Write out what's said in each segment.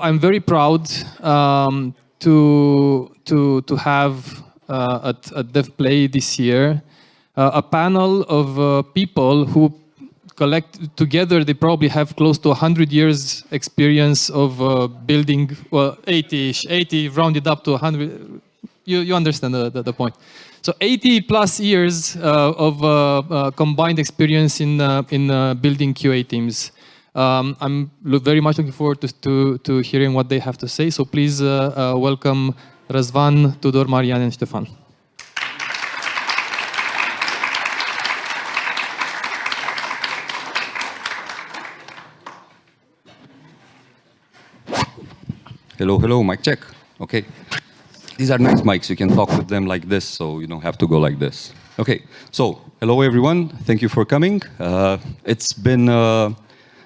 I'm very proud to have at Dev.Play this year a panel of people who collect together. They probably have close to 100 years experience of building, well, 80-ish, 80 rounded up to 100. You understand the point. So 80 plus years of combined experience in building QA teams. I'm very much looking forward to hearing what they have to say. So please welcome Razvan, Tudor, Marian, and Stefan. Hello, hello, mic check. Okay. These are nice mics. You can talk with them like this, so you don't have to go like this. Okay, so hello everyone. Thank you for coming. It's been,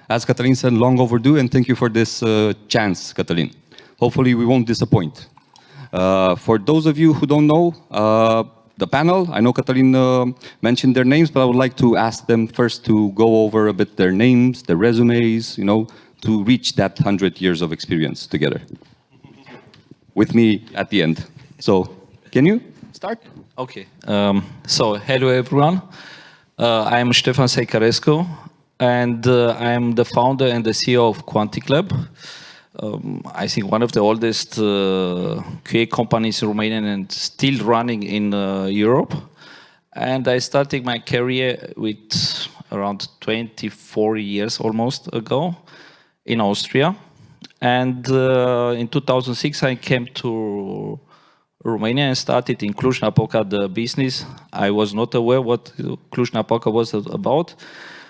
as Cătălin said, long overdue, and thank you for this chance, Cătălin. Hopefully we won't disappoint. For those of you who don't know the panel, I know Cătălin mentioned their names, but I would like to ask them first to go over a bit their names, their resumes, to reach that 100 years of experience together. With me at the end. So, can you start? Okay. So, hello everyone. I'm Stefan Seicarescu, and I'm the founder and the CEO of Quantic Lab. I think one of the oldest QA companies in Romania and still running in Europe. And I started my career with around 24 years almost ago in Austria. And in 2006, I came to Romania and started in Cluj-Napoca the business. I was not aware what Cluj-Napoca was about.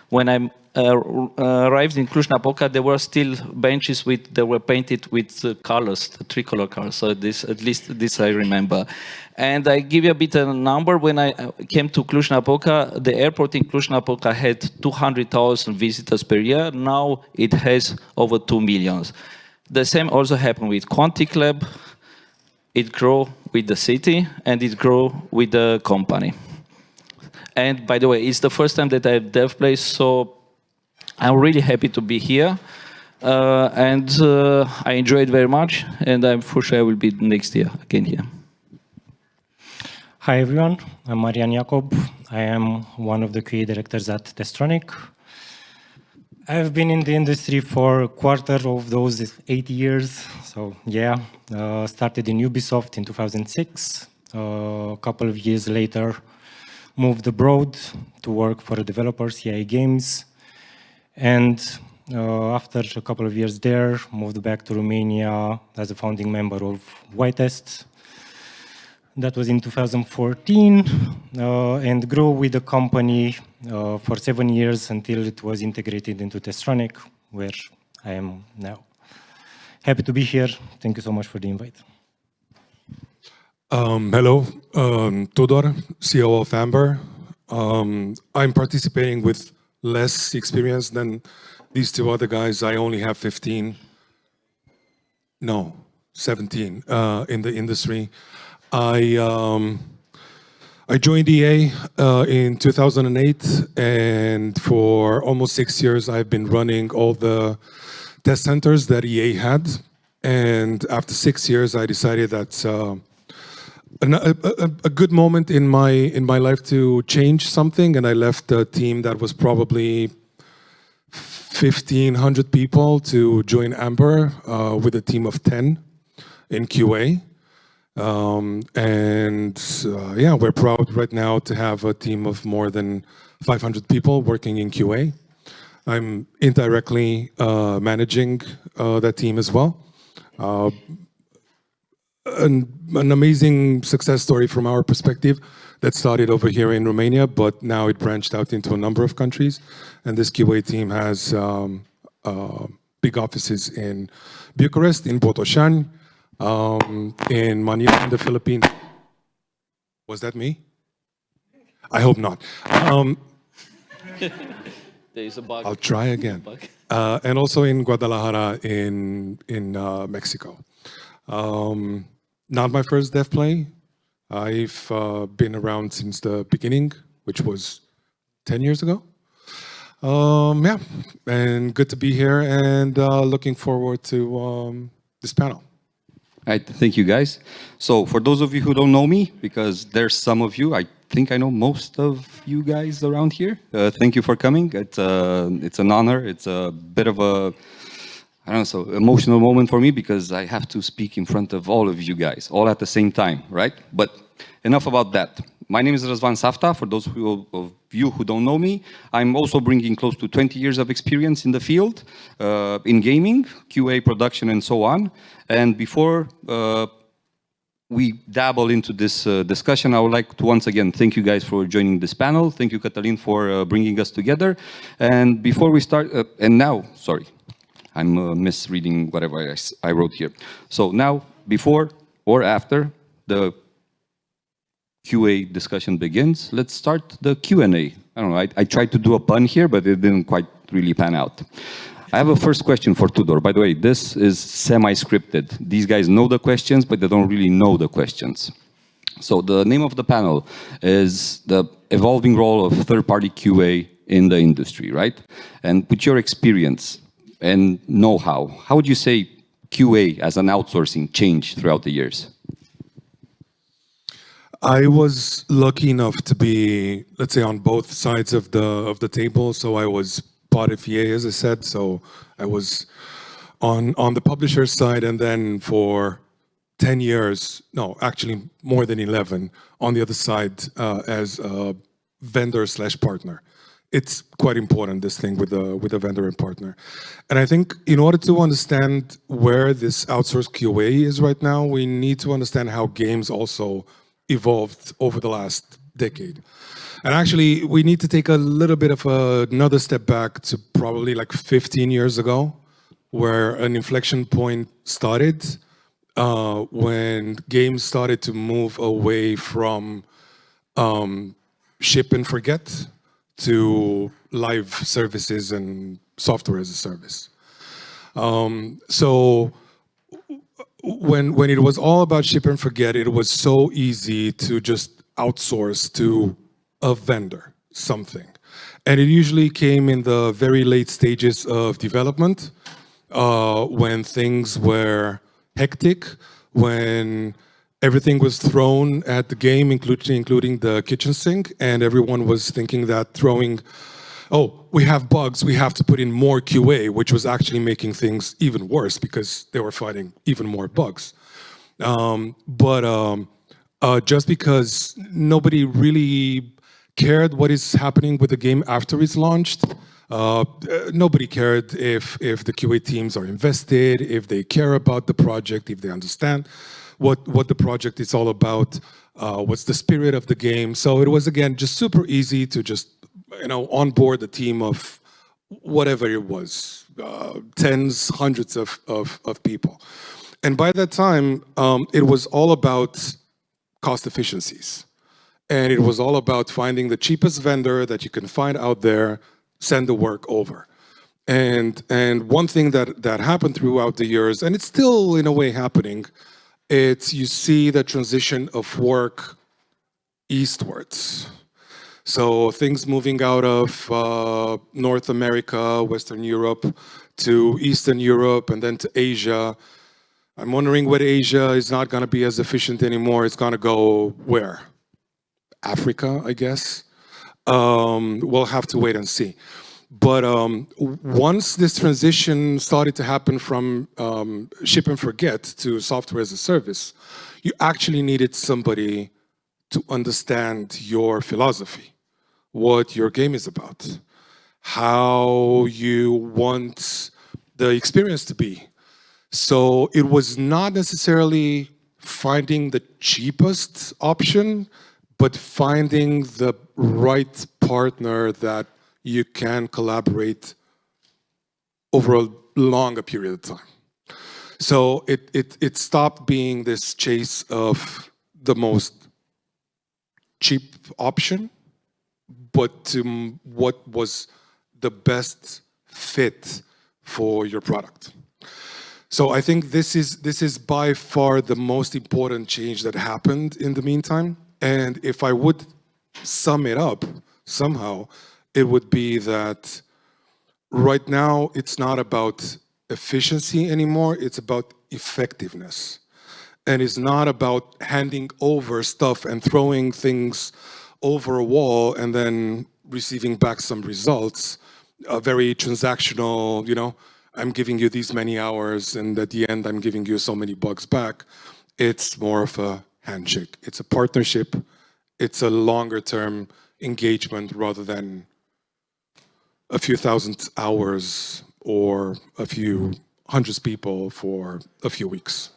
When I arrived in Cluj-Napoca, there were still benches that were painted with colors, the tricolor colors. So at least this I remember. And I give you a bit of a number. When I came to Cluj-Napoca, the airport in Cluj-Napoca had 200,000 visitors per year. Now it has over 2 million. The same also happened with Quantic Lab. It grew with the city and it grew with the company. And by the way, it's the first time that I have Dev.Play, so I'm really happy to be here. And I enjoy it very much, and I'm for sure I will be next year again here. Hi everyone, I'm Marian Iacob. I am one of the QA directors at Testronic. I've been in the industry for a quarter of those 8 years. So yeah, started in Ubisoft in 2006. A couple of years later, moved abroad to work for a developer, CI Games. And after a couple of years there, moved back to Romania as a founding member of Whitest. That was in 2014, and grew with the company for 7 years until it was integrated into Testronic, where I am now. Happy to be here. Thank you so much for the invite. Hello, Tudor, CEO of Amber. I'm participating with less experience than these two other guys. I only have 17 in the industry. I joined EA in 2008, and for almost 6 years I've been running all the test centers that EA had. And after 6 years, I decided that's a good moment in my life to change something, and I left a team that was probably 1,500 people to join Amber with a team of 10 in QA. Yeah, we're proud right now to have a team of more than 500 people working in QA. I'm indirectly managing that team as well. An amazing success story from our perspective that started over here in Romania, but now it branched out into a number of countries. And this QA team has big offices in Bucharest, in Postolache, in Marian, in the Philippines. Was that me? I hope not. There is a bug. I'll try again. And also in Guadalajara, in Mexico. Not my first Dev.Play. I've been around since the beginning, which was 10 years ago. Yeah, and good to be here, and looking forward to this panel. All right, thank you guys. So for those of you who don't know me, because there's some of you, I think I know most of you guys around here. Thank you for coming. It's an honor. It's a bit of a, I don't know, so emotional moment for me because I have to speak in front of all of you guys, all at the same time, right? But enough about that. My name is Razvan Safta. For those of you who don't know me, I'm also bringing close to 20 years of experience in the field, in gaming, QA, production, and so on. And before we dabble into this discussion, I would like to once again thank you guys for joining this panel. Thank you, Catalin, for bringing us together. And before we start, and now, sorry, I'm misreading whatever I wrote here. So now, before or after the QA discussion begins, let's start the Q&A. I don't know, I tried to do a pun here, but it didn't quite really pan out. I have a first question for Tudor. By the way, this is semi-scripted. These guys know the questions, but they don't really know the questions. So the name of the panel is the evolving role of third-party QA in the industry, right? And with your experience and know-how, how would you say QA as an outsourcing changed throughout the years? I was lucky enough to be, let's say, on both sides of the table. So I was part of EA, as I said. So I was on the publisher side, and then for 10 years, no, actually more than 11, on the other side as a vendor/partner. It's quite important, this thing with a vendor and partner. And I think in order to understand where this outsourced QA is right now, we need to understand how games also evolved over the last decade. And actually, we need to take a little bit of another step back to probably like 15 years ago, where an inflection point started when games started to move away from ship and forget to live services and software as a service. So when it was all about ship and forget, it was so easy to just outsource to a vendor something. And it usually came in the very late stages of development, when things were hectic, when everything was thrown at the game, including the kitchen sink, and everyone was thinking that oh, we have bugs, we have to put in more QA, which was actually making things even worse because they were finding even more bugs. Just because nobody really cared what is happening with the game after it's launched, nobody cared if the QA teams are invested, if they care about the project, if they understand what the project is all about, what's the spirit of the game. So it was, again, just super easy to just onboard a team of whatever it was, tens, hundreds of people. And by that time, it was all about cost efficiencies. And it was all about finding the cheapest vendor that you can find out there, send the work over. And one thing that happened throughout the years, and it's still in a way happening, it's you see the transition of work eastwards. So things moving out of North America, Western Europe, to Eastern Europe, and then to Asia. I'm wondering whether Asia is not going to be as efficient anymore. It's going to go where? Africa, I guess. We'll have to wait and see. But once this transition started to happen from ship and forget to software as a service, you actually needed somebody to understand your philosophy, what your game is about, how you want the experience to be. So it was not necessarily finding the cheapest option, but finding the right partner that you can collaborate over a longer period of time. So it stopped being this chase of the most cheap option, but to what was the best fit for your product. So I think this is by far the most important change that happened in the meantime. And if I would sum it up somehow, it would be that right now it's not about efficiency anymore, it's about effectiveness. And it's not about handing over stuff and throwing things over a wall and then receiving back some results. A very transactional, you know, I'm giving you these many hours and at the end I'm giving you so many bucks back. It's more of a handshake. It's a partnership. It's a longer term engagement rather than a few thousand hours or a few hundreds people for a few weeks.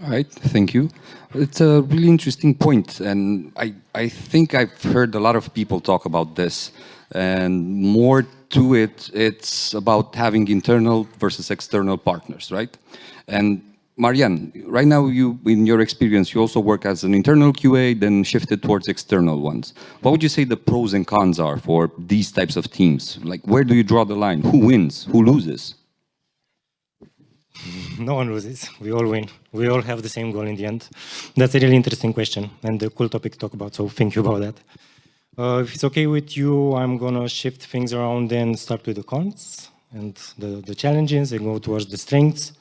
All right, thank you. It's a really interesting point, and I think I've heard a lot of people talk about this, and more to it, it's about having internal versus external partners, right? And Marian, right now, you, in your experience, you also work as an internal QA, then shifted towards external ones. What would you say the pros and cons are for these types of teams? Like, where do you draw the line? Who wins? Who loses? No one loses. We all win. We all have the same goal in the end. That's a really interesting question and a cool topic to talk about, so thank you about that. If it's okay with you, I'm going to shift things around and start with the cons and the challenges and go towards the strengths.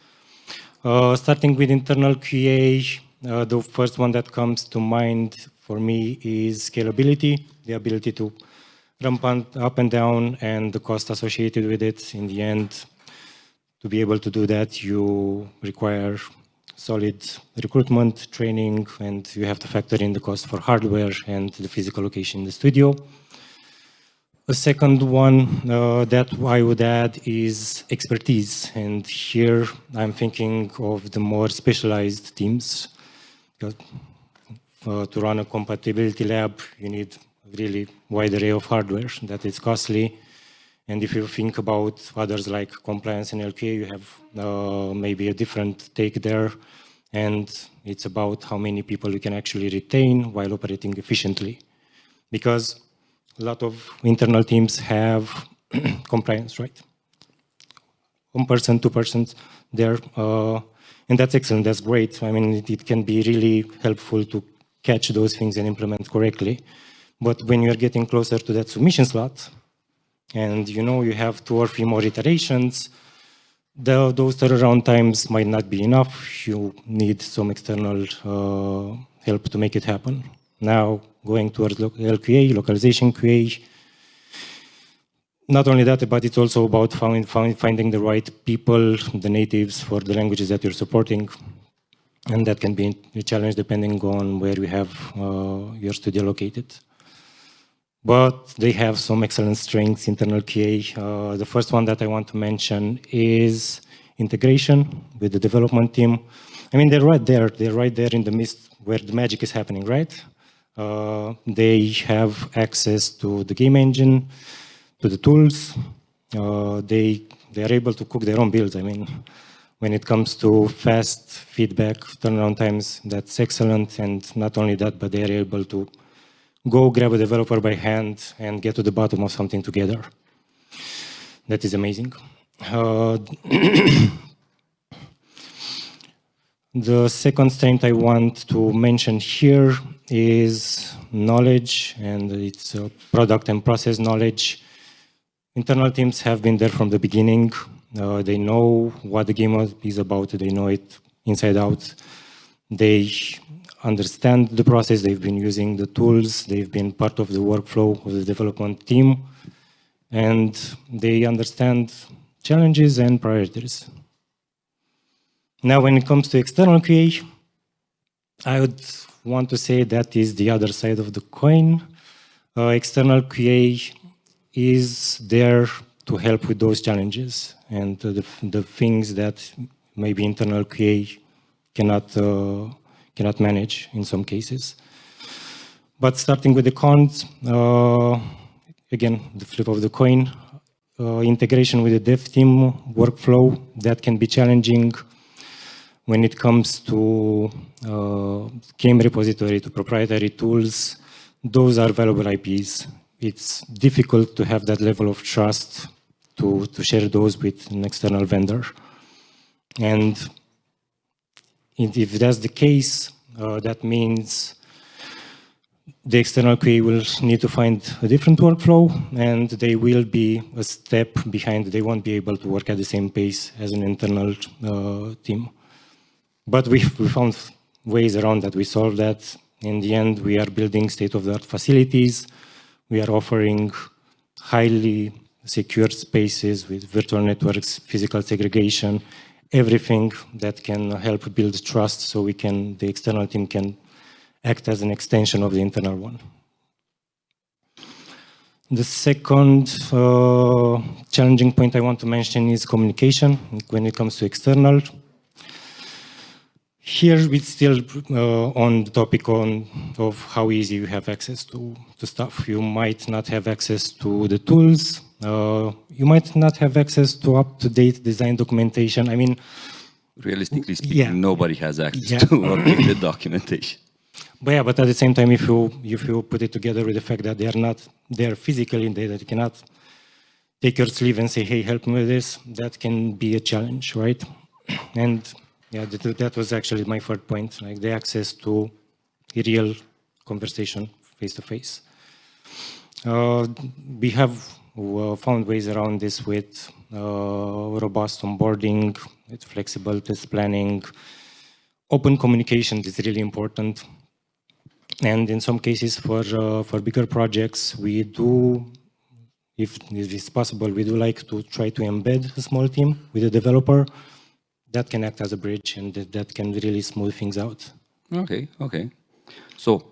Starting with internal QA, the first one that comes to mind for me is scalability, the ability to ramp up and down and the cost associated with it. In the end, to be able to do that, you require solid recruitment, training, and you have to factor in the cost for hardware and the physical location in the studio. A second one that I would add is expertise. And here I'm thinking of the more specialized teams. To run a compatibility lab, you need a really wide array of hardware that is costly. And if you think about others like compliance and LQA, you have maybe a different take there. And it's about how many people you can actually retain while operating efficiently. Because a lot of internal teams have compliance, right? 1%, 2% there. And that's excellent, that's great. I mean, it can be really helpful to catch those things and implement correctly. But when you're getting closer to that submission slot, and you know you have 2 or 3 more iterations, those turnaround times might not be enough. You need some external help to make it happen. Now, going towards LQA, localization QA, not only that, but it's also about finding the right people, the natives for the languages that you're supporting. And that can be a challenge depending on where you have your studio located. But they have some excellent strengths, internal QA. The first one that I want to mention is integration with the development team. I mean, they're right there in the midst where the magic is happening, right? They have access to the game engine, to the tools. They are able to cook their own builds. I mean, when it comes to fast feedback, turnaround times, that's excellent. And not only that, but they are able to go grab a developer by hand and get to the bottom of something together. That is amazing. The second strength I want to mention here is knowledge, and it's product and process knowledge. Internal teams have been there from the beginning. They know what the game is about. They know it inside out. They understand the process. They've been using the tools. They've been part of the workflow of the development team. And they understand challenges and priorities. Now, when it comes to external QA, I would want to say that is the other side of the coin. External QA is there to help with those challenges and the things that maybe internal QA cannot manage in some cases. But starting with the cons, again, the flip of the coin, integration with the dev team workflow, that can be challenging when it comes to game repository, to proprietary tools. Those are valuable IPs. It's difficult to have that level of trust to share those with an external vendor. And if that's the case, that means the external QA will need to find a different workflow, and they will be a step behind. They won't be able to work at the same pace as an internal team. But we found ways around that. We solved that. In the end, we are building state-of-the-art facilities. We are offering highly secure spaces with virtual networks, physical segregation, everything that can help build trust so the external team can act as an extension of the internal one. The second challenging point I want to mention is communication when it comes to external. Here we're still on the topic of how easy you have access to stuff. You might not have access to the tools. You might not have access to up-to-date design documentation. I mean, realistically speaking, nobody has access to updated documentation. But at the same time, if you put it together with the fact that they are not there physically, that you cannot take your sleeve and say, hey, help me with this, that can be a challenge, right? And that was actually my third point, like the access to real conversation face-to-face. We have found ways around this with robust onboarding, with flexible test planning. Open communication is really important. And in some cases, for bigger projects, we do, if it's possible, we do like to try to embed a small team with a developer. That can act as a bridge, and that can really smooth things out. Okay. So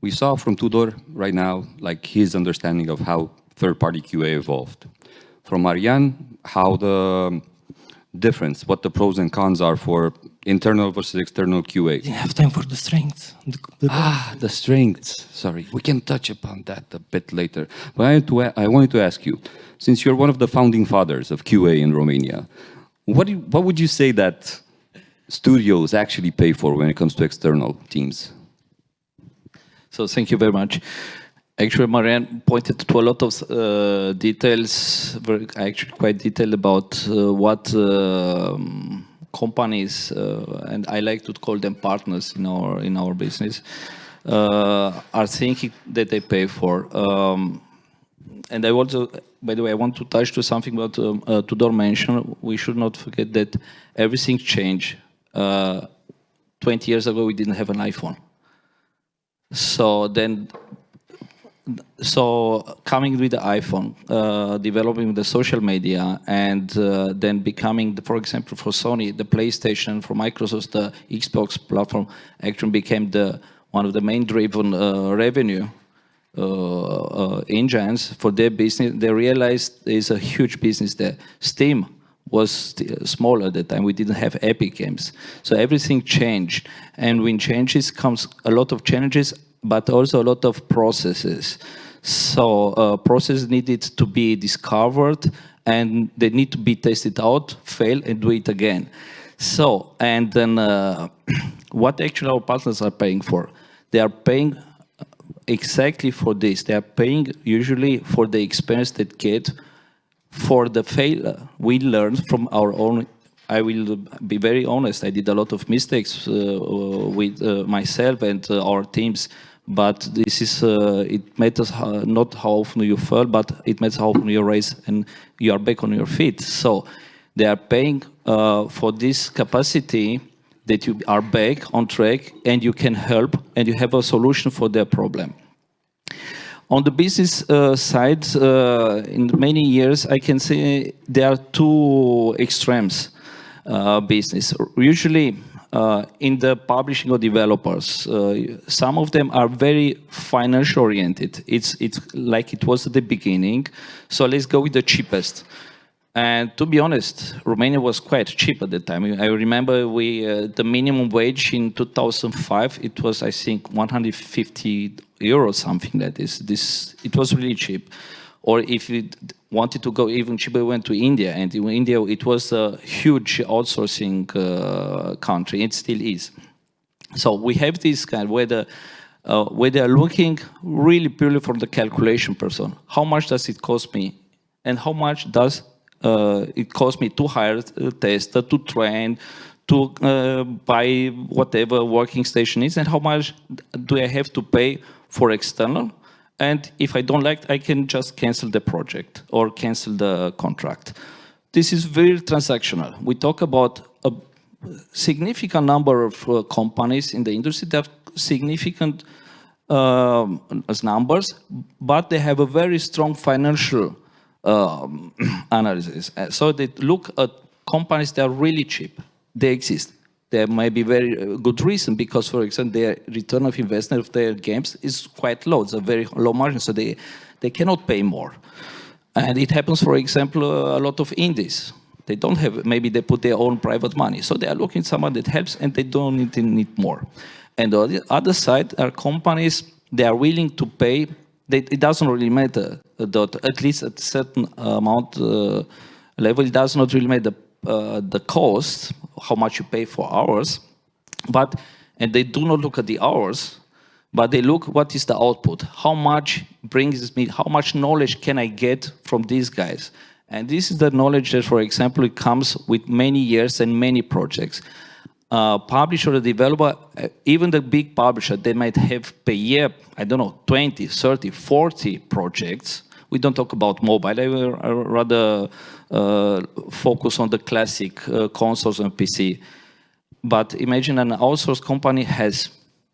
we saw from Tudor right now, like his understanding of how third-party QA evolved. From Marian, how the difference, what the pros and cons are for internal versus external QA. I didn't have time for the strengths. The strengths. Sorry, we can touch upon that a bit later. But I wanted to ask you, since you're one of the founding fathers of QA in Romania, what would you say that studios actually pay for when it comes to external teams? So thank you very much. Actually, Marian pointed to a lot of details, actually quite detailed about what companies, and I like to call them partners in our business, are thinking that they pay for. And I also, by the way, I want to touch to something about Tudor mentioned. We should not forget that everything changed. 20 years ago, we didn't have an iPhone. So coming with the iPhone, developing the social media, and then becoming, for example, for Sony, the PlayStation, for Microsoft, the Xbox platform actually became one of the main driven revenue engines for their business. They realized there's a huge business there. Steam was smaller at the time. We didn't have Epic Games. So everything changed. And when changes comes a lot of challenges, but also a lot of processes. So processes needed to be discovered, and they need to be tested out, fail, and do it again. So, and then what actually our partners are paying for? They are paying exactly for this. They are paying usually for the experience they get, for the failure we learned from our own. I will be very honest, I did a lot of mistakes with myself and our teams, but this is, it matters not how often you fail, but it matters how often you rise and you are back on your feet. So they are paying for this capacity that you are back on track and you can help and you have a solution for their problem. On the business side, in many years, I can say there are two extremes. Business. Usually in the publishing or developers, some of them are very financial oriented. It's like it was at the beginning. So let's go with the cheapest. And to be honest, Romania was quite cheap at the time. I remember the minimum wage in 2005, it was, I think, 150 euros, something like this. It was really cheap. Or if you wanted to go even cheaper, we went to India. And in India, it was a huge outsourcing country. It still is. So we have this kind where they are looking really purely from the calculation person. How much does it cost me? And how much does it cost me to hire a tester, to train, to buy whatever working station is? And how much do I have to pay for external? And if I don't like, I can just cancel the project or cancel the contract. This is very transactional. We talk about significant number of companies in the industry that have significant as numbers, but they have a very strong financial analysis. So they look at companies that are really cheap. They exist. There may be very good reason because, for example, their return of investment of their games is quite low. It's a very low margin, so they cannot pay more. And it happens, for example, a lot of indies. They don't have, maybe they put their own private money. So they are looking at someone that helps and they don't need more. And on the other side are companies, they are willing to pay. It doesn't really matter, at least at a certain amount level, it does not really matter the cost, how much you pay for hours, and they do not look at the hours, but they look what is the output, how much brings me, how much knowledge can I get from these guys. And this is the knowledge that, for example, it comes with many years and many projects. Publisher or developer, even the big publisher, they might have per year, I don't know, 20, 30, 40 projects. We don't talk about mobile. I will rather focus on the classic consoles and PC. But imagine an outsourced company has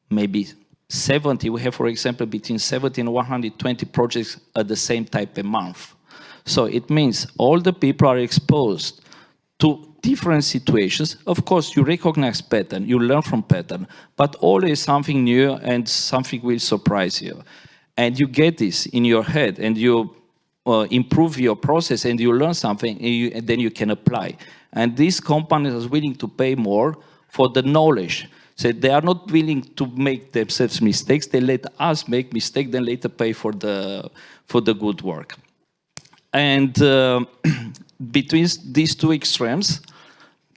maybe 70. We have, for example, between 70 and 120 projects at the same time per month. So it means all the people are exposed to different situations. Of course, you recognize pattern, you learn from pattern, but always something new and something will surprise you. And you get this in your head and you improve your process and you learn something and then you can apply. And these companies are willing to pay more for the knowledge. So they are not willing to make themselves mistakes. They let us make mistakes, then later pay for the good work. And between these two extremes,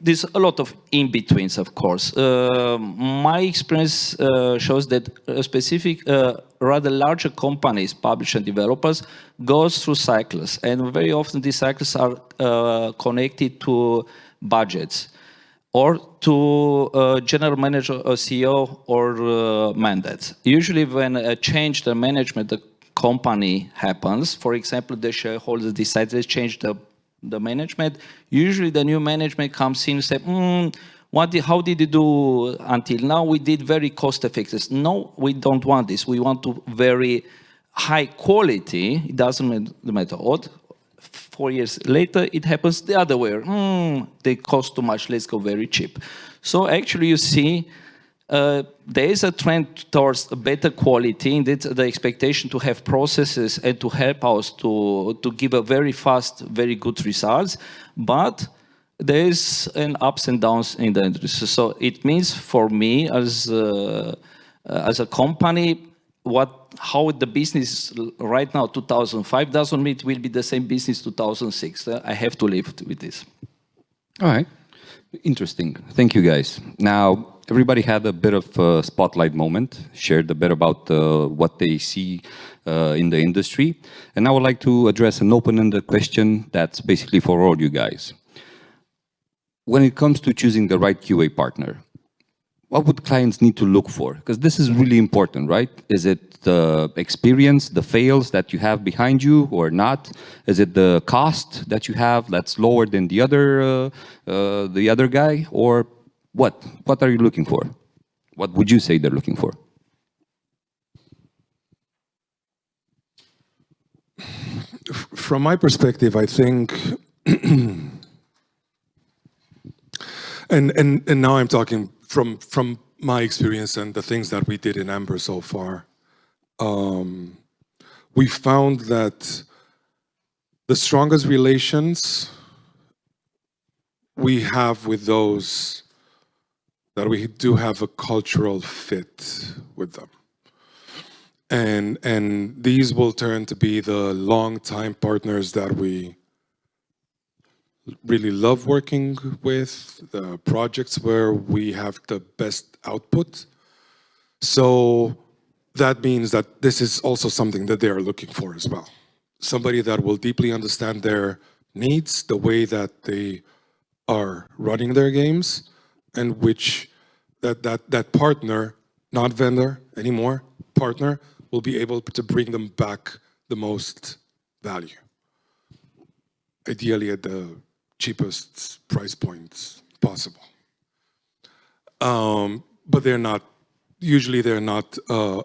there's a lot of in-betweens, of course. My experience shows that specific, rather larger companies, publishers and developers, goes through cycles. And very often these cycles are connected to budgets or to general manager or CEO or mandates. Usually when a change the management, the company happens, for example, the shareholders decide to change the management, usually the new management comes in and says, how did you do until now? We did very cost effective. No, we don't want this. We want to very high quality. It doesn't matter what. 4 years later, it happens the other way. They cost too much, let's go very cheap. So actually you see there is a trend towards a better quality, and it's the expectation to have processes and to help us to give a very fast, very good results. But there is an ups and downs in the industry. So it means for me as a company, how the business right now, 2005, doesn't mean it will be the same business 2006. I have to live with this. All right. Interesting. Thank you, guys. Now, everybody had a bit of a spotlight moment, shared a bit about what they see in the industry. And I would like to address an open-ended question that's basically for all you guys. When it comes to choosing the right QA partner, what would clients need to look for? Because this is really important, right? Is it the experience, the fails that you have behind you or not? Is it the cost that you have that's lower than the other guy? Or what? What are you looking for? What would you say they're looking for? From my perspective, I think, and now I'm talking from my experience and the things that we did in Amber so far, we found that the strongest relations we have with those that we do have a cultural fit with them. And these will turn to be the long-time partners that we really love working with, the projects where we have the best output. So that means that this is also something that they are looking for as well. Somebody that will deeply understand their needs, the way that they are running their games, and which that partner, not vendor anymore, partner, will be able to bring them back the most value. Ideally at the cheapest price points possible. But they're not. Usually, they're not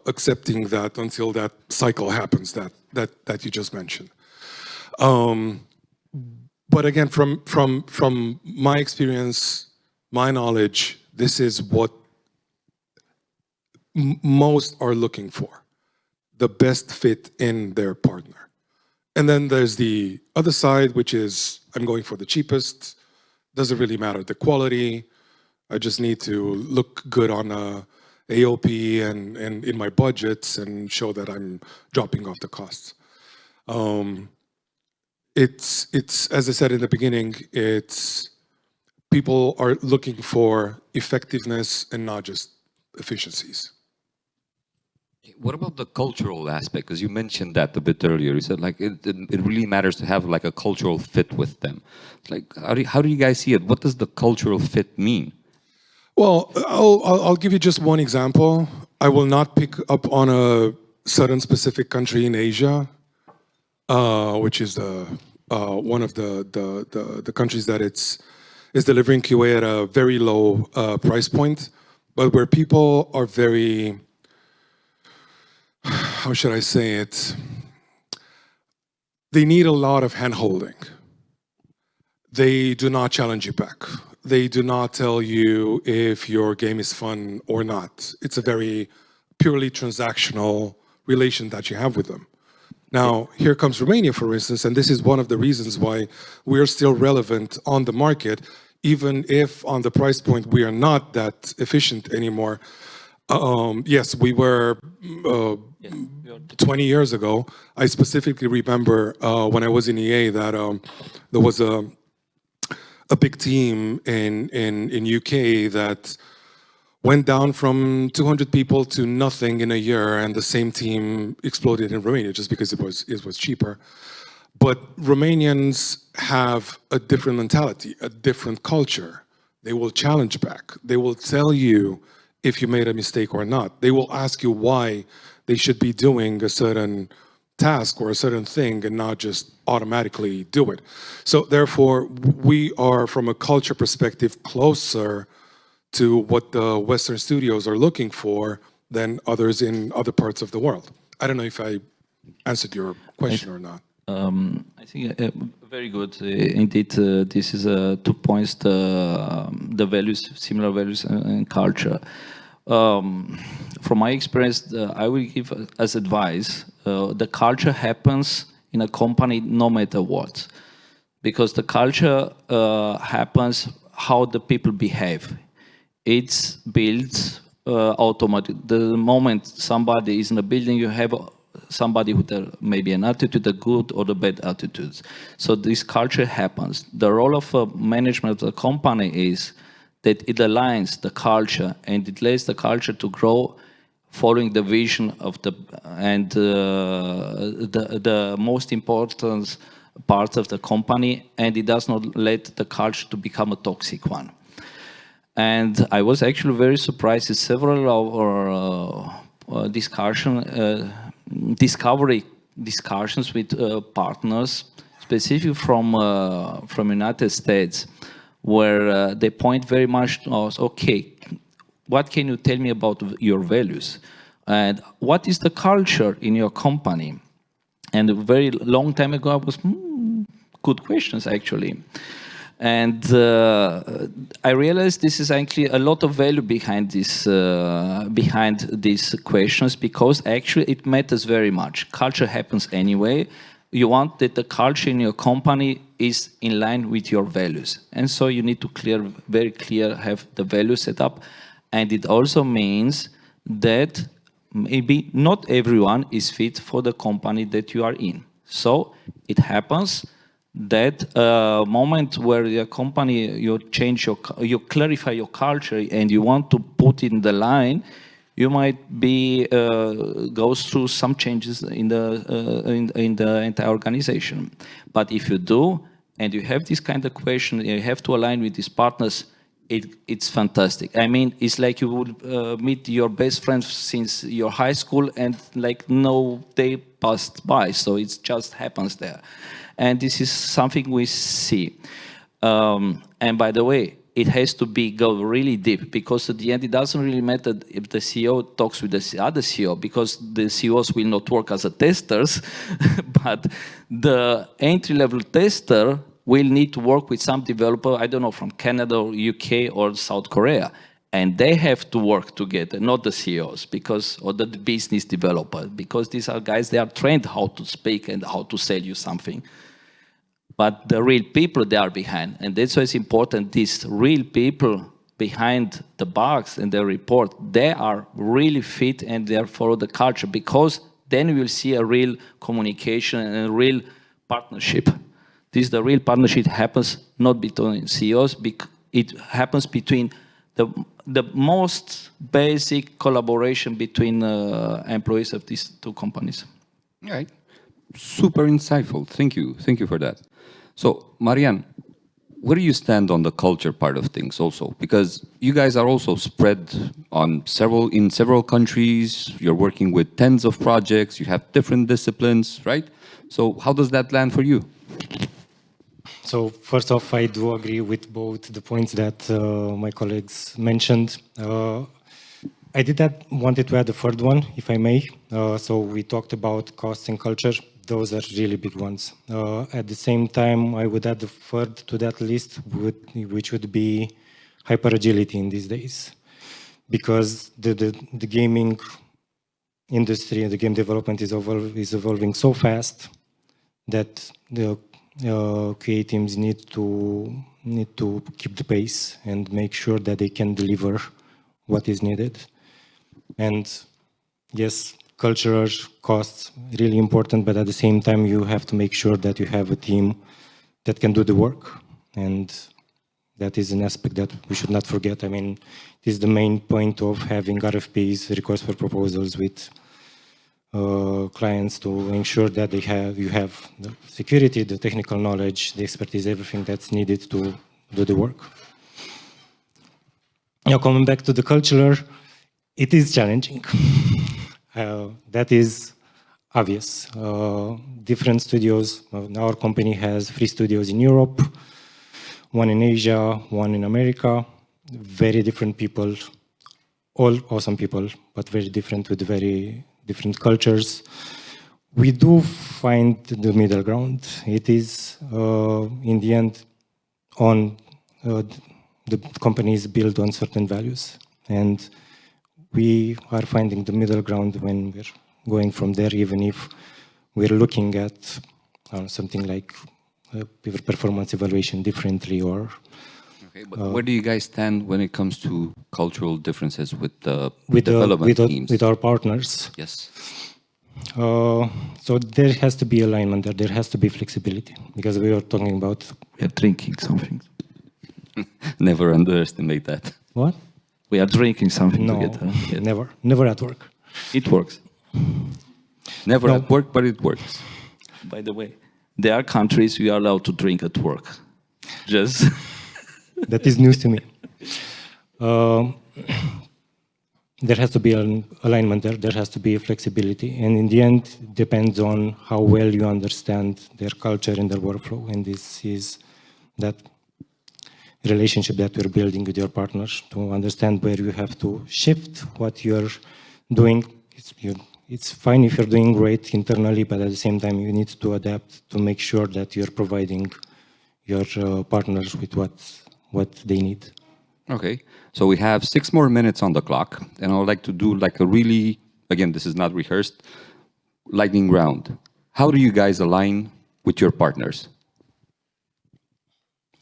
accepting that until that cycle happens that you just mentioned. But again, from my experience, my knowledge, this is what most are looking for: the best fit in their partner. And then there's the other side, which is I'm going for the cheapest. Doesn't really matter the quality. I just need to look good on a AOP and in my budgets and show that I'm dropping off the costs. It's as I said in the beginning, it's people are looking for effectiveness and not just efficiencies. What about the cultural aspect? Because you mentioned that a bit earlier. You said like it really matters to have like a cultural fit with them. Like how do you guys see it? What does the cultural fit mean? Well, I'll give you just one example. I will not pick up on a certain specific country in Asia, which is one of the countries that is delivering QA at a very low price point, but where people are very, how should I say it? They need a lot of hand-holding. They do not challenge you back. They do not tell you if your game is fun or not. It's a very purely transactional relation that you have with them. Now, here comes Romania, for instance, and this is one of the reasons why we're still relevant on the market, even if on the price point we are not that efficient anymore. Yes, we were 20 years ago. I specifically remember when I was in EA that there was a big team in UK that went down from 200 people to nothing in a year, and the same team exploded in Romania just because it was cheaper. But Romanians have a different mentality, a different culture. They will challenge back. They will tell you if you made a mistake or not. They will ask you why they should be doing a certain task or a certain thing and not just automatically do it. So therefore, we are, from a culture perspective, closer to what the Western studios are looking for than others in other parts of the world. I don't know if I answered your question or not. I think very good. Indeed, this is 2 points, the values, similar values and culture. From my experience, I will give as advice, the culture happens in a company no matter what. Because the culture happens how the people behave. It's built automatically. The moment somebody is in a building, you have somebody with maybe an attitude, a good or the bad attitudes. So this culture happens. The role of management of the company is that it aligns the culture and it lets the culture to grow following the vision of the most important parts of the company, and it does not let the culture to become a toxic one. And I was actually very surprised at several of our discovery discussions with partners, specifically from United States, where they point very much to us, okay, what can you tell me about your values? And what is the culture in your company? And a very long time ago, I was, good questions, actually. And I realized this is actually a lot of value behind these questions, because actually it matters very much. Culture happens anyway. You want that the culture in your company is in line with your values. And so you need to very clear, have the value set up. And it also means that maybe not everyone is fit for the company that you are in. So it happens that moment where your company, you clarify your culture and you want to put in the line, you might go through some changes in the entire organization. But if you do, and you have this kind of question, you have to align with these partners, it's fantastic. I mean, it's like you would meet your best friend since your high school and like no day passed by. So it just happens there. And this is something we see. And by the way, it has to go really deep, because at the end it doesn't really matter if the CEO talks with the other CEO, because the CEOs will not work as a testers, but the entry-level tester will need to work with some developer, I don't know, from Canada or UK or South Korea. And they have to work together, not the CEOs, or the business developer, because these are guys, they are trained how to speak and how to sell you something. But the real people, they are behind. And that's why it's important, these real people behind the bugs and the report, they are really fit and they follow the culture, because then we will see a real communication and a real partnership. The real partnership happens not between CEOs, it happens between the most basic collaboration between employees of these two companies. All right. Super insightful. Thank you. Thank you for that. So, Marian, where do you stand on the culture part of things also? Because you guys are also spread in several countries. You're working with tens of projects. You have different disciplines, right? So how does that land for you? So first off, I do agree with both the points that my colleagues mentioned. I wanted to add a third one, if I may. So we talked about costs and culture. Those are really big ones. At the same time, I would add the third to that list, which would be hyper agility in these days. Because the gaming industry and the game development is evolving so fast that the QA teams need to keep the pace and make sure that they can deliver what is needed. And yes, cultural costs really important, but at the same time you have to make sure that you have a team that can do the work, and that is an aspect that we should not forget. I mean, it is the main point of having RFPs, requests for proposals, with clients, to ensure that you have the security, the technical knowledge, the expertise, everything that's needed to do the work. Now, coming back to the culture, it is challenging. That is obvious. Different studios. Our company has 3 studios in Europe, 1 in Asia, 1 in America. Very different people, all awesome people, but very different, with very different cultures. We do find the middle ground. It is, in the end, the company is built on certain values, and we are finding the middle ground when we're going from there, even if we're looking at something like performance evaluation differently, or... Okay, but where do you guys stand when it comes to cultural differences with the development teams? With our partners? Yes. So there has to be alignment there. There has to be flexibility, because we are talking about... We are drinking something. Never underestimate that. What? We are drinking something together. Yeah. Never at work. It works. Never at work, but it works. By the way, there are countries we are allowed to drink at work. Just... That is news to me. There has to be an alignment there. There has to be flexibility. And in the end, it depends on how well you understand their culture and their workflow. And this is that relationship that we're building with your partners, to understand where you have to shift what you're doing. It's fine if you're doing great internally, but at the same time, you need to adapt to make sure that you're providing your partners with what they need. Okay, so we have 6 more minutes on the clock, and I would like to do like a really, again, this is not rehearsed, lightning round. How do you guys align with your partners?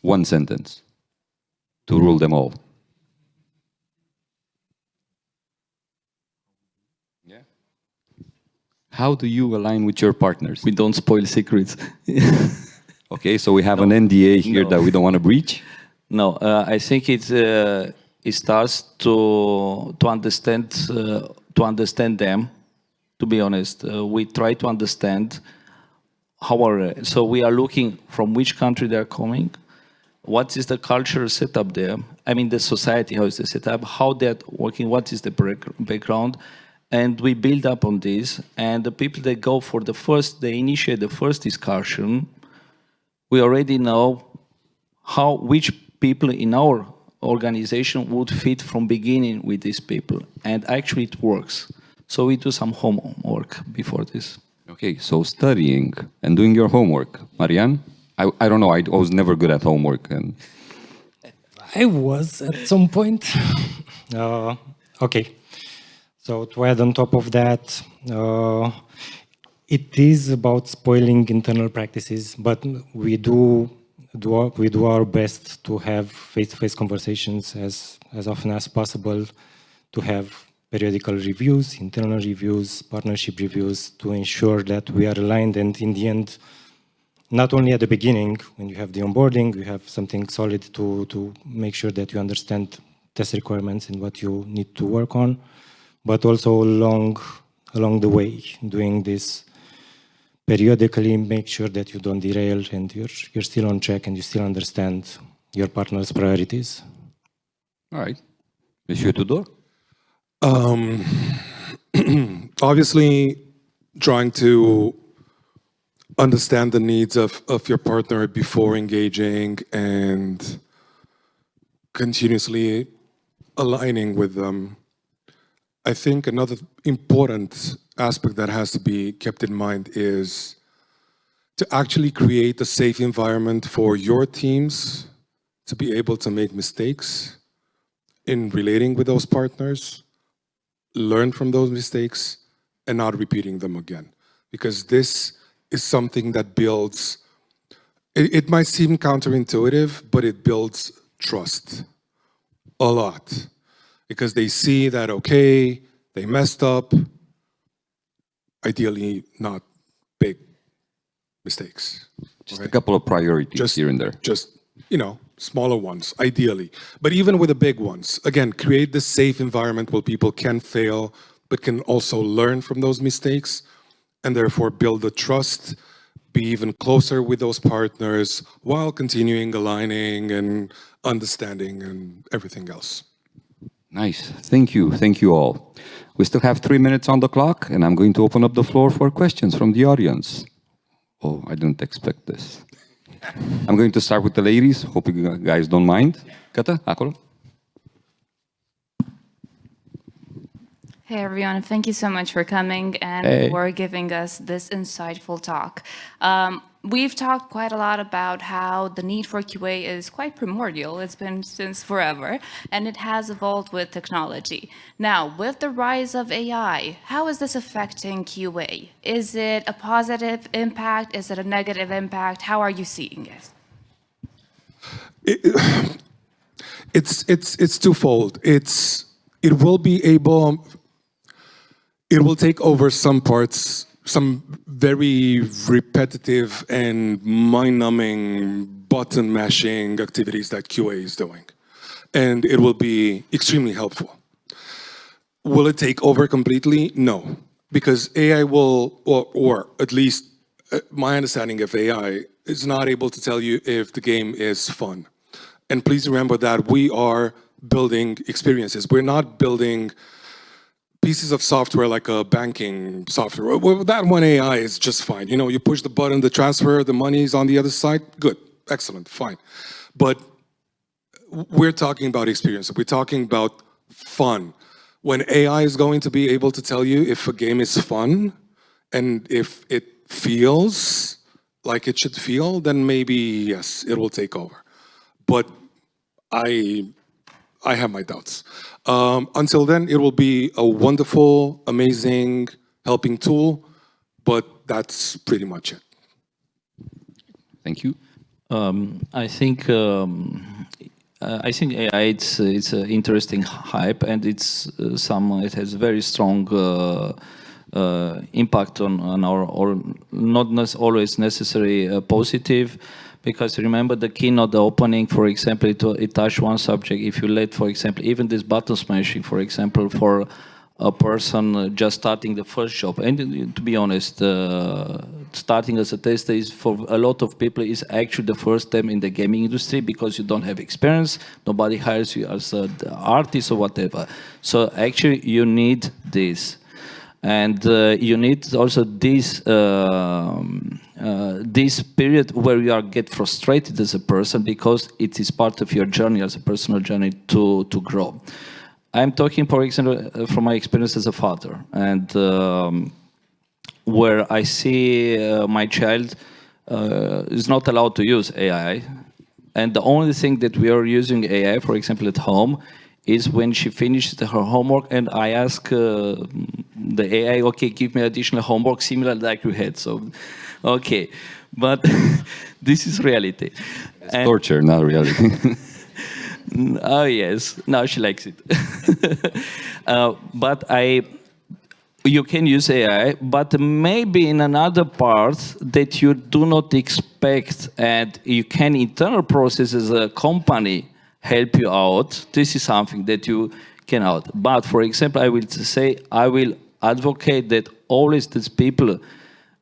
1 sentence to rule them all. Yeah. How do you align with your partners? We don't spoil secrets. Okay, so we have an NDA here that we don't want to breach. No, I think it starts to understand them. To be honest, we try to understand so we are looking from which country they are coming, what is the cultural setup there. I mean, the society, how is the setup, how they're working, what is the background, and we build up on this. And the people that go for they initiate the first discussion, we already know which people in our organization would fit from beginning with these people. And actually it works. So we do some homework before this. Okay, so studying and doing your homework. Marian? I don't know, I was never good at homework. And I was at some point. Okay. So to add on top of that, it is about spoiling internal practices, but we do our best to have face-to-face conversations as often as possible, to have periodical reviews, internal reviews, partnership reviews, to ensure that we are aligned, and in the end, not only at the beginning, when you have the onboarding, you have something solid to make sure that you understand test requirements and what you need to work on, but also along the way, doing this periodically, make sure that you don't derail and you're still on track and you still understand your partner's priorities. all right. Monsieur Tudor? Obviously, trying to understand the needs of your partner before engaging and continuously aligning with them. I think another important aspect that has to be kept in mind is to actually create a safe environment for your teams to be able to make mistakes in relating with those partners, learn from those mistakes, and not repeating them again. Because this is something that builds, it might seem counterintuitive, but it builds trust a lot. Because they see that, okay, they messed up, ideally not big mistakes. Just a couple of priorities here and there. Just, smaller ones, ideally. But even with the big ones, again, create this safe environment where people can fail, but can also learn from those mistakes, and therefore build the trust, be even closer with those partners, while continuing aligning and understanding and everything else. Nice. Thank you all. We still have 3 minutes on the clock, and I'm going to open up the floor for questions from the audience. Oh, I didn't expect this. I'm going to start with the ladies. Hope you guys don't mind. Kata, acolo. Hey everyone, thank you so much for coming and for giving us this insightful talk. We've talked quite a lot about how the need for QA is quite primordial. It's been since forever, and it has evolved with technology. Now, with the rise of AI, how is this affecting QA? Is it a positive impact? Is it a negative impact? How are you seeing it? It's twofold. It will take over some parts, some very repetitive and mind-numbing button mashing activities that QA is doing. And it will be extremely helpful. Will it take over completely? No. Because AI will, or at least my understanding of AI, is not able to tell you if the game is fun. And please remember that we are building experiences. We're not building pieces of software like a banking software. Well, that one AI is just fine. You push the button, the transfer, the money's on the other side. Good, excellent, fine. But we're talking about experience. We're talking about fun. When AI is going to be able to tell you if a game is fun and if it feels like it should feel, then maybe, yes, it will take over. But I have my doubts. Until then, it will be a wonderful, amazing, helping tool, but that's pretty much it. Thank you. I think AI it's an interesting hype, and it has very strong impact on our not always necessary positive. Because remember the keynote, the opening, for example, it touched one subject. If you let, for example, even this button smashing, for example, for a person just starting the first job, and to be honest, starting as a tester is for a lot of people is actually the first step in the gaming industry, because you don't have experience, nobody hires you as an artist or whatever. So actually you need this. And you need also this this period where you get frustrated as a person because it is part of your journey as a personal journey to grow. I'm talking, for example, from my experience as a father, and where I see my child is not allowed to use AI, and the only thing that we are using AI, for example, at home, is when she finishes her homework, and I ask the AI, okay, give me additional homework similar like you had. So, okay, but this is reality. It's torture, not reality. Oh yes, now she likes it. But you can use AI, but maybe in another part that you do not expect, and you can internal process as a company help you out. This is something that you cannot. But for example, I will say I will advocate that always these people.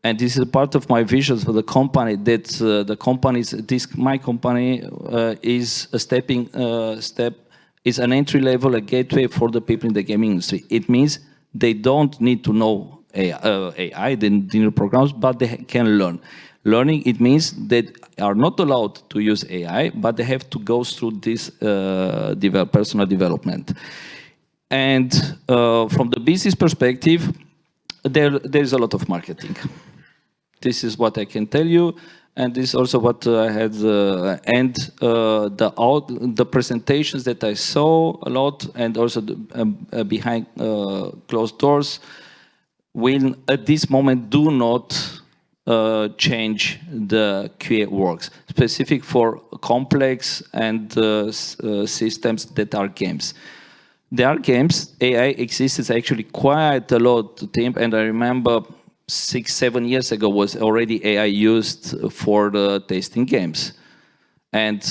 And this is part of my vision for the company, that the companies, my company is a step, is an entry level, a gateway for the people in the gaming industry. It means they don't need to know AI, they need to know programs, but they can learn. Learning, it means that are not allowed to use AI, but they have to go through this personal development. And from the business perspective, there's a lot of marketing. This is what I can tell you, and this is also what I had. The presentations that I saw a lot, and also behind closed doors, will at this moment do not change the QA works, specific for complex and systems that are games. There are games. AI exists actually quite a lot to think, and I remember 6-7 years ago was already AI used for the testing games. And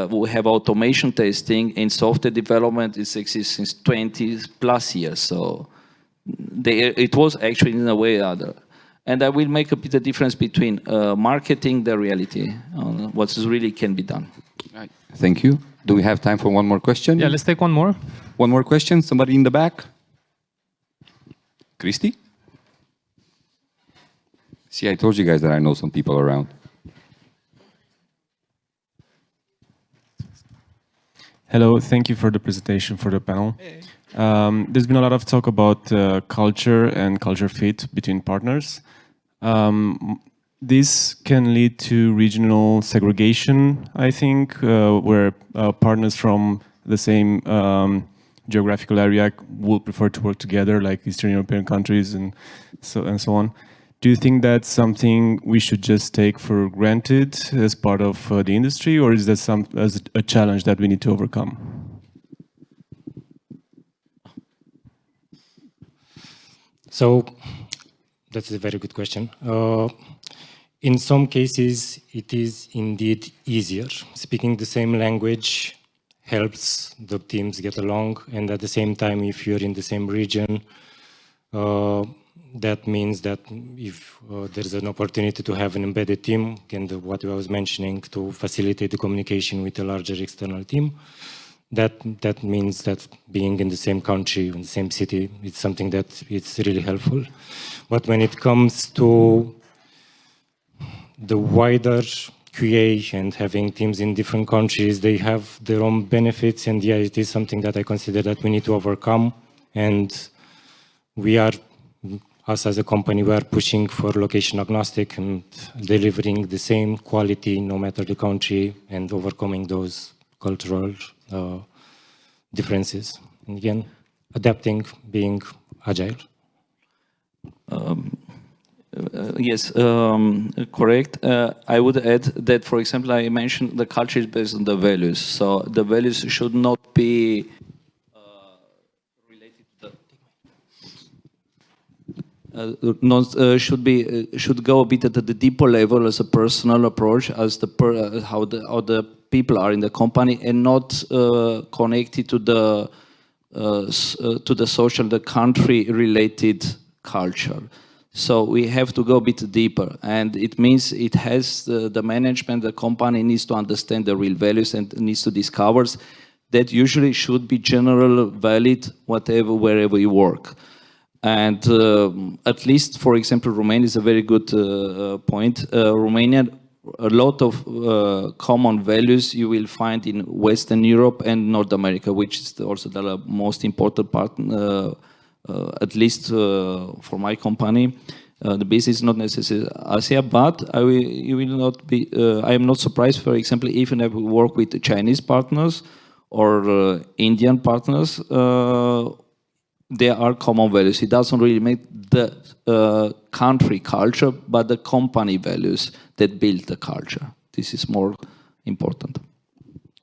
we have automation testing in software development. It exists since 20 plus years. So it was actually in a way or other. And I will make a bit of difference between marketing, the reality, on what really can be done. Right. Thank you. Do we have time for one more question? Yeah, let's take one more. One more question. Somebody in the back? Christy? See, I told you guys that I know some people around. Hello, thank you for the presentation, for the panel. Hey. There's been a lot of talk about culture and culture fit between partners. This can lead to regional segregation, I think, where partners from the same geographical area will prefer to work together, like Eastern European countries and so on. Do you think that's something we should just take for granted as part of the industry, or is that as a challenge that we need to overcome? So that's a very good question. In some cases, it is indeed easier. Speaking the same language helps the teams get along, and at the same time, if you're in the same region, that means that if there's an opportunity to have an embedded team, and what I was mentioning, to facilitate the communication with a larger external team, that means that being in the same country, in the same city, it's something that it's really helpful. But when it comes to the wider QA and having teams in different countries, they have their own benefits, and yeah, it is something that I consider that we need to overcome. And we are, us as a company, we are pushing for location agnostic and delivering the same quality no matter the country, and overcoming those cultural differences. And again, adapting, being agile. Yes, correct. I would add that, for example, I mentioned the culture is based on the values. So the values should not be related to should go a bit at the deeper level as a personal approach, as how the people are in the company, and not connected to the social, the country related culture. So we have to go a bit deeper, and it means it has the management, the company needs to understand the real values and needs to discover that usually should be general, valid, whatever, wherever you work. And at least, for example, Romania is a very good point. Romania, a lot of common values you will find in Western Europe and North America, which is also the most important part, at least for my company. The base is not necessarily Asia, but you will not be. I am not surprised, for example, even if we work with Chinese partners or Indian partners. There are common values. It doesn't really make the country culture, but the company values that build the culture. This is more important.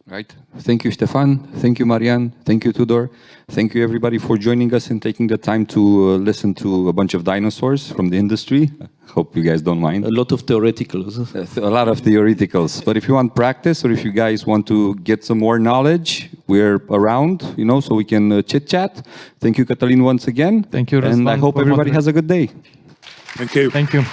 Right. Thank you, Stefan. Thank you, Marian. Thank you, Tudor. Thank you, everybody, for joining us and taking the time to listen to a bunch of dinosaurs from the industry. Hope you guys don't mind. A lot of theoreticals. A lot of theoreticals. But if you want practice or if you guys want to get some more knowledge, we're around, so we can chit-chat. Thank you, Catalin, once again. Thank you, Razvan, and I hope for everybody has a good day. Thank you. Thank you.